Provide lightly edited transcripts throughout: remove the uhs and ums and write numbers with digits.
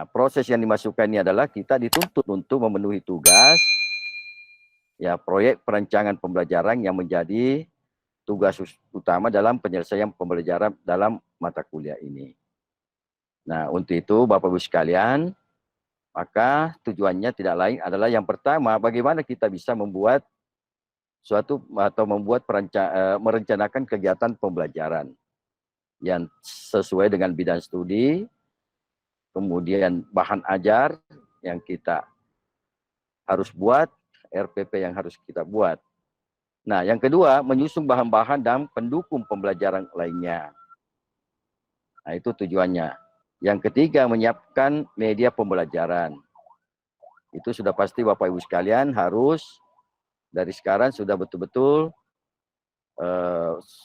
Nah, proses yang dimasukkan ini adalah kita dituntut untuk memenuhi tugas, ya, proyek perancangan pembelajaran yang menjadi tugas utama dalam penyelesaian pembelajaran dalam mata kuliah ini. Nah, untuk itu Bapak Ibu sekalian, maka tujuannya tidak lain adalah yang pertama, bagaimana kita bisa membuat suatu atau merencanakan kegiatan pembelajaran yang sesuai dengan bidang studi, kemudian bahan ajar yang kita harus buat, RPP yang harus kita buat. Nah, yang kedua, menyusun bahan-bahan dan pendukung pembelajaran lainnya. Nah, itu tujuannya. Yang ketiga, menyiapkan media pembelajaran. Itu sudah pasti Bapak Ibu sekalian harus dari sekarang sudah betul-betul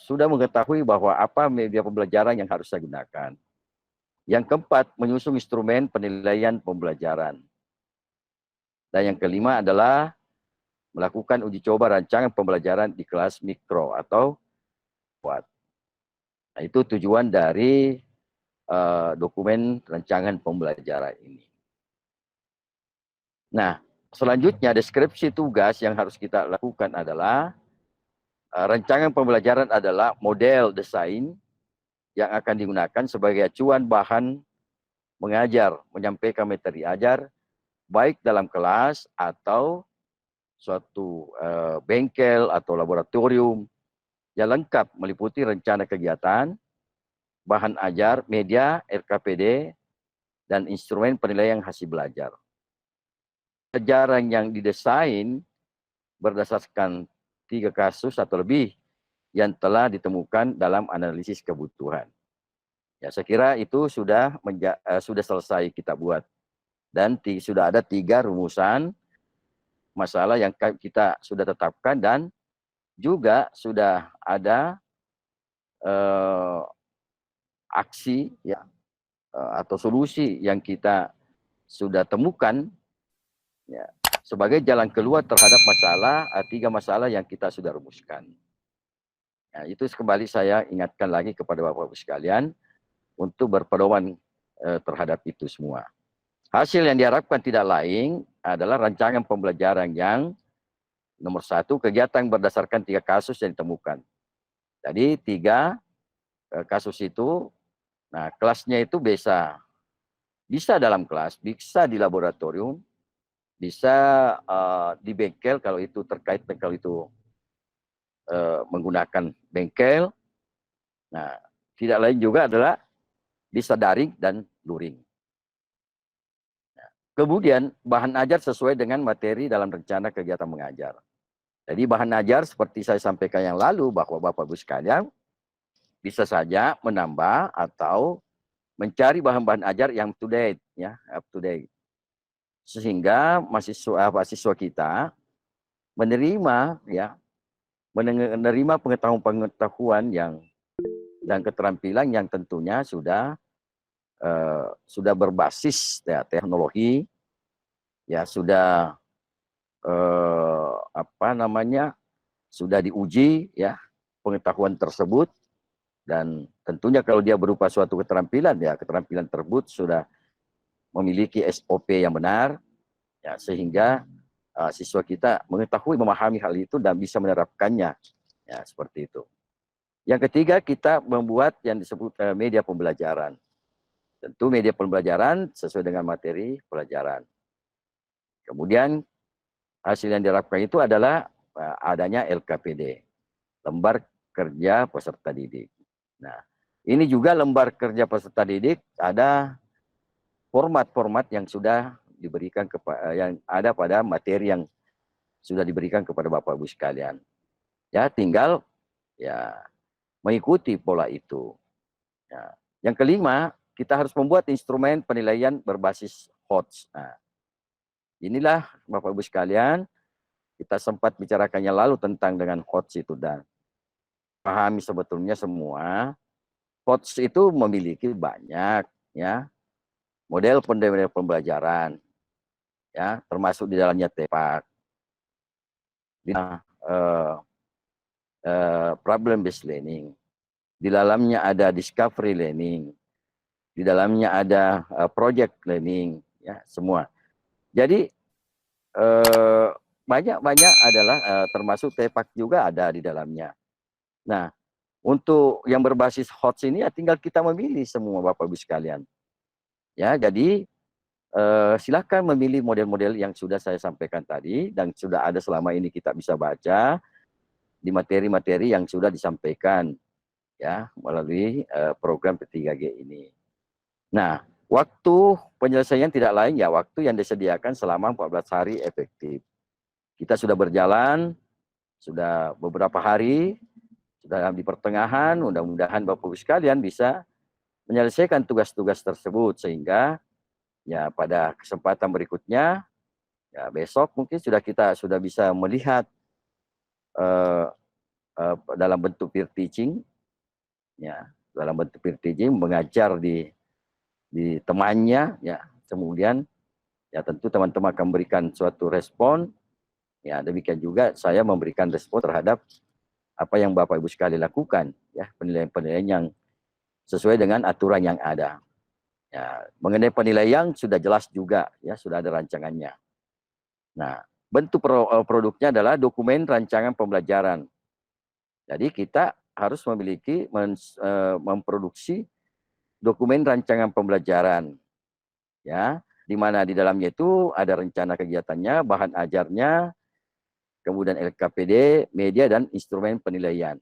sudah mengetahui bahwa apa media pembelajaran yang harus saya gunakan. Yang keempat, menyusun instrumen penilaian pembelajaran. Dan yang kelima adalah melakukan uji coba rancangan pembelajaran di kelas mikro atau buat. Nah, itu tujuan dari dokumen rancangan pembelajaran ini. Nah, selanjutnya deskripsi tugas yang harus kita lakukan adalah rancangan pembelajaran adalah model desain yang akan digunakan sebagai acuan bahan mengajar, menyampaikan materi ajar, baik dalam kelas atau suatu bengkel atau laboratorium yang lengkap meliputi rencana kegiatan, bahan ajar, media, RKPD, dan instrumen penilaian hasil belajar. Pelajaran yang didesain berdasarkan 3 kasus atau lebih yang telah ditemukan dalam analisis kebutuhan. Ya, saya kira itu sudah selesai kita buat. Dan sudah ada 3 rumusan masalah yang kita sudah tetapkan dan juga sudah ada aksi ya atau solusi yang kita sudah temukan ya, sebagai jalan keluar terhadap masalah 3 masalah yang kita sudah rumuskan. Ya, itu kembali saya ingatkan lagi kepada Bapak Ibu sekalian untuk berpedoman terhadap itu semua. Hasil yang diharapkan tidak lain adalah rancangan pembelajaran yang nomor 1, kegiatan berdasarkan 3 kasus yang ditemukan. Jadi 3 kasus itu, nah kelasnya itu bisa dalam kelas, bisa di laboratorium, bisa di bengkel kalau itu terkait bengkel itu menggunakan bengkel. Nah, tidak lain juga adalah bisa daring dan luring. Nah, kemudian bahan ajar sesuai dengan materi dalam rencana kegiatan mengajar. Jadi bahan ajar seperti saya sampaikan yang lalu bahwa Bapak Ibu sekalian bisa saja menambah atau mencari bahan-bahan ajar yang up to date ya, up to date. Sehingga mahasiswa kita menerima ya, menerima pengetahuan dan keterampilan yang tentunya sudah berbasis ya, teknologi ya, sudah sudah diuji ya pengetahuan tersebut, dan tentunya kalau dia berupa suatu keterampilan ya, keterampilan tersebut sudah memiliki SOP yang benar ya, sehingga siswa kita mengetahui, memahami hal itu dan bisa menerapkannya ya, seperti itu. Yang ketiga, kita membuat yang disebut media pembelajaran. Tentu media pembelajaran sesuai dengan materi pelajaran. Kemudian hasil yang diharapkan itu adalah adanya LKPD, lembar kerja peserta didik. Nah, ini juga lembar kerja peserta didik ada format-format yang sudah diberikan yang ada pada materi yang sudah diberikan kepada Bapak Ibu sekalian. Ya, tinggal ya mengikuti pola itu. Ya. Yang kelima, kita harus membuat instrumen penilaian berbasis HOTS. Nah, inilah Bapak Ibu sekalian, kita sempat bicarakannya lalu tentang dengan HOTS itu, dan pahami sebetulnya semua HOTS itu memiliki banyak ya model pembelajaran ya, termasuk di dalamnya TEPAK, problem based learning, di dalamnya ada discovery learning, di dalamnya ada project planning, ya semua. Jadi banyak adalah termasuk TEPAK juga ada di dalamnya. Nah, untuk yang berbasis HOTS ini ya tinggal kita memilih semua Bapak Ibu sekalian. Ya, jadi silakan memilih model-model yang sudah saya sampaikan tadi dan sudah ada selama ini kita bisa baca di materi-materi yang sudah disampaikan ya melalui program P3G ini. Nah, waktu penyelesaian tidak lain ya waktu yang disediakan selama 14 hari efektif. Kita sudah berjalan, sudah beberapa hari, sudah di pertengahan, mudah-mudahan Bapak Ibu sekalian bisa menyelesaikan tugas-tugas tersebut sehingga ya pada kesempatan berikutnya, ya besok mungkin kita sudah bisa melihat dalam bentuk peer teaching, ya dalam bentuk peer teaching mengajar di temannya, ya kemudian ya tentu teman-teman akan memberikan suatu respon, ya demikian juga saya memberikan respon terhadap apa yang Bapak Ibu sekalian lakukan, ya penilaian-penilaian yang sesuai dengan aturan yang ada. Ya, mengenai penilaian sudah jelas juga, ya sudah ada rancangannya. Nah, bentuk produknya adalah dokumen rancangan pembelajaran. Jadi kita harus memiliki memproduksi dokumen rancangan pembelajaran, ya, di mana di dalamnya itu ada rencana kegiatannya, bahan ajarnya, kemudian LKPD, media dan instrumen penilaian,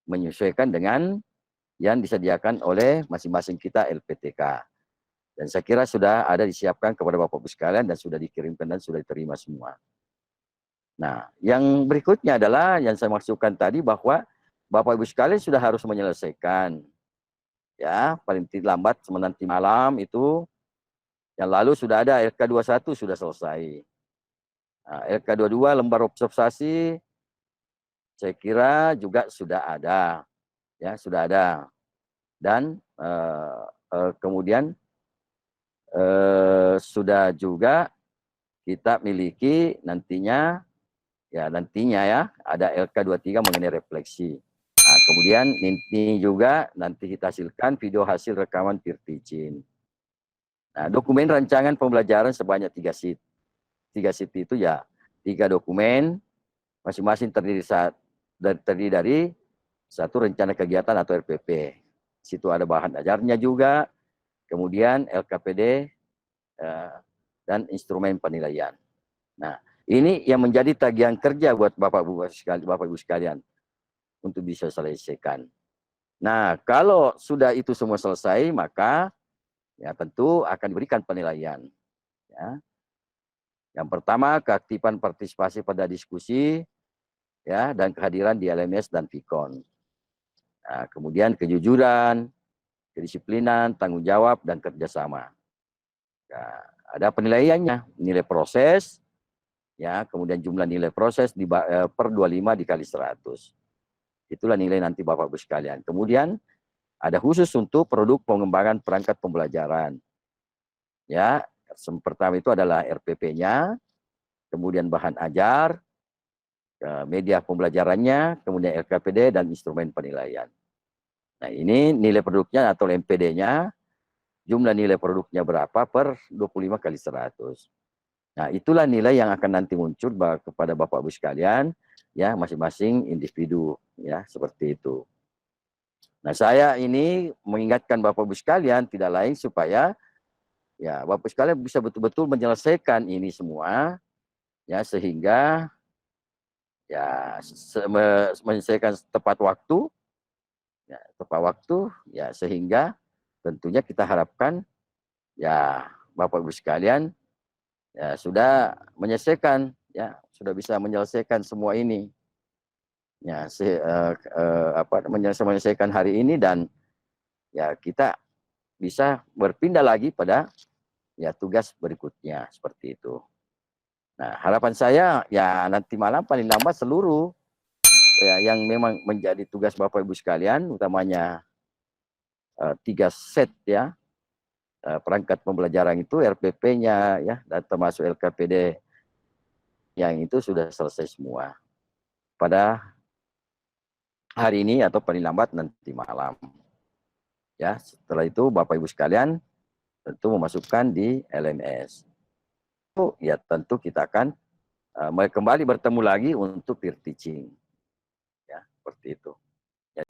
menyesuaikan dengan yang disediakan oleh masing-masing kita LPTK. Dan saya kira sudah ada disiapkan kepada Bapak Ibu sekalian dan sudah dikirimkan dan sudah diterima semua. Nah, yang berikutnya adalah yang saya maksudkan tadi bahwa Bapak Ibu sekalian sudah harus menyelesaikan, ya paling lambat nanti malam itu, yang lalu sudah ada LK21 sudah selesai. Nah, LK22 lembar observasi saya kira juga sudah ada, ya sudah ada. Dan kemudian sudah juga kita miliki nantinya ya ada LK23 mengenai refleksi. Nah, kemudian ini juga nanti kita hasilkan video hasil rekaman peer teaching. Nah, dokumen rancangan pembelajaran sebanyak 3 sheet. 3 sheet itu ya 3 dokumen, masing-masing terdiri dari satu rencana kegiatan atau RPP. Situ ada bahan ajarnya juga, kemudian LKPD dan instrumen penilaian. Nah, ini yang menjadi tagihan kerja buat Bapak Ibu sekalian untuk bisa selesaikan. Nah, kalau sudah itu semua selesai, maka ya tentu akan diberikan penilaian. Ya. Yang pertama, keaktifan partisipasi pada diskusi, ya, dan kehadiran di LMS dan Vicon. Nah, kemudian kejujuran, kedisiplinan, tanggung jawab, dan kerjasama. Nah, ada penilaiannya, nilai proses, ya, kemudian jumlah nilai proses per 25 dikali 100. Itulah nilai nanti Bapak Ibu sekalian. Kemudian ada khusus untuk produk pengembangan perangkat pembelajaran. Ya, pertama itu adalah RPP-nya, kemudian bahan ajar, media pembelajarannya, kemudian LKPD dan instrumen penilaian. Nah, ini nilai produknya atau MPD-nya, jumlah nilai produknya berapa per 25 kali 100. Nah, itulah nilai yang akan nanti muncul kepada Bapak Ibu sekalian, ya masing-masing individu, ya seperti itu. Nah, saya ini mengingatkan Bapak Ibu sekalian tidak lain supaya ya Bapak Ibu sekalian bisa betul-betul menyelesaikan ini semua, ya sehingga ya menyelesaikan tepat waktu, ya sehingga tentunya kita harapkan ya Bapak Ibu sekalian ya sudah menyelesaikan, ya sudah bisa menyelesaikan semua ini, ya menyelesaikan hari ini dan ya kita bisa berpindah lagi pada ya tugas berikutnya seperti itu. Nah, harapan saya ya nanti malam paling lambat seluruh ya yang memang menjadi tugas Bapak Ibu sekalian, utamanya 3 set ya perangkat pembelajaran itu RPP-nya ya dan termasuk LKPD yang itu sudah selesai semua pada hari ini atau paling lambat nanti malam. Ya, setelah itu Bapak Ibu sekalian tentu memasukkan di LMS. Ya tentu kita akan kembali bertemu lagi untuk peer teaching. Ya, seperti itu. Ya.